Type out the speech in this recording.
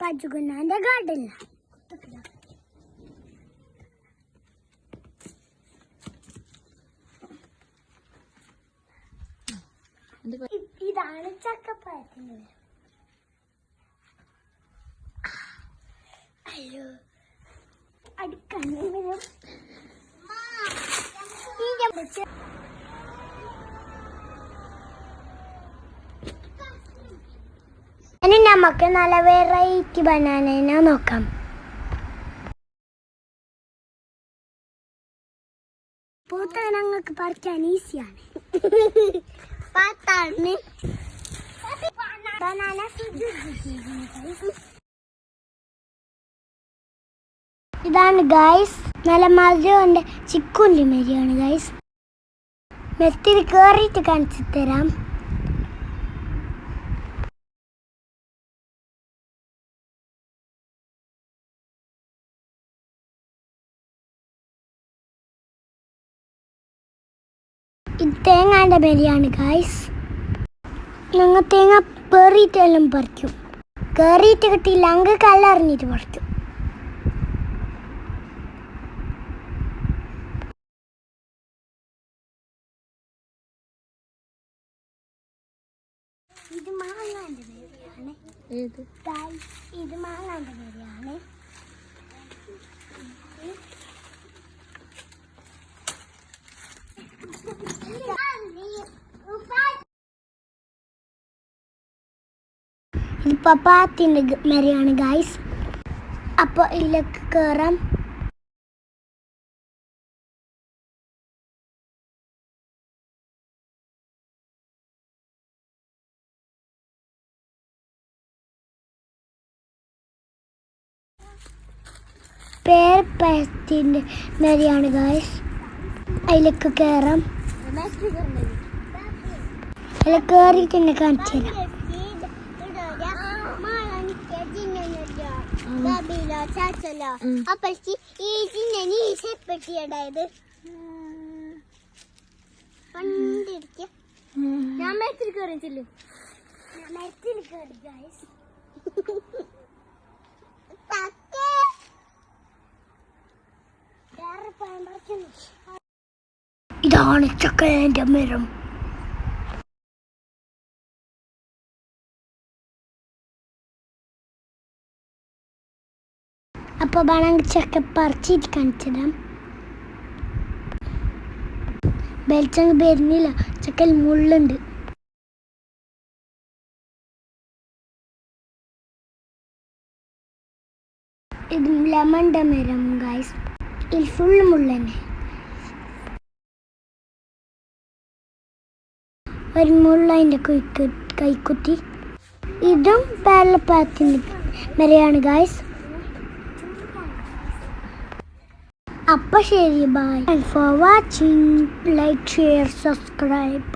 പച്ചുകുന്നാന്റെ ഗാർഡനില ഇതാണ് ചക്കപ്പഴത്തിന്റെ അയ്യോ അടുക്കാൻ ഇനി നമുക്ക് നല്ല വെറൈറ്റി ബനാനനെ നോക്കാം. പൂത്ത ഞങ്ങൾക്ക് പറിക്കാൻ ഈസിയാണ്. ഇതാണ് ഗൈസ്, നല്ല മധുരമുണ്ട്. ചിക്കുണ്ടി മരിയാണ് ഗൈസ്. മെത്തിൽ കയറിയിട്ട് കാണിച്ചു തരാം. ഇത് തേങ്ങാൻ്റെ മെരിയാണ് ഗൈസ്. ഞങ്ങൾ തേങ്ങ പെറിയിട്ടെല്ലാം പറിക്കും. കയറിയിട്ട് കിട്ടിയില്ല അങ്ങ് കല്ലറിഞ്ഞിട്ട് പറിക്കും. ഇത് മാങ്ങാൻ്റെ മെരിയാണ്. ഇത് മാങ്ങാൻ്റെ മെരിയാണ്. ഇത് പപ്പാത്തിന്റെ മെരിയാണ് ഗൈസ്. അപ്പോൾ ഇതിലേക്ക് കയറാം. പേരപ്പഴത്തിൻ്റെ മെരിയാണ് ഗൈസ്. അതിലേക്ക് കയറാം. അതിൽ കയറിയിട്ട് തന്നെ കാണിച്ചു തരാം. അപ്പോഴേക്ക് ഈപ്പെട്ടിയുണ്ടായത് പണ്ടിരിക്ക ഞാൻ മരത്തിൽ കയറിച്ചില്ലേ. ഞാൻ മരത്തിൽ കയറി ഗൈസ്. ഇതാണ് ചക്കരേന്റെ മരം. അപ്പോൾ വേണമെങ്കിൽ ചക്ക പറിച്ചിട്ട് കാണിച്ചിടാം. വെളിച്ചങ്ങ് വരുന്നില്ല, ചക്കയിൽ മുള്ളുണ്ട്. ഇത് ലെമണിൻ്റെ മരം ഗൈസ്. ഇതിൽ ഫുള്ള് മുള്ളന്നെ. ഒരു മുള്ളതിൻ്റെ കൈക്കുത്തി. ഇതും പേരപ്പഴത്തിൻ്റെ മരയാണ് ഗൈസ്. അപ്പോൾ ശരി, bye. For watching. Like, share, subscribe.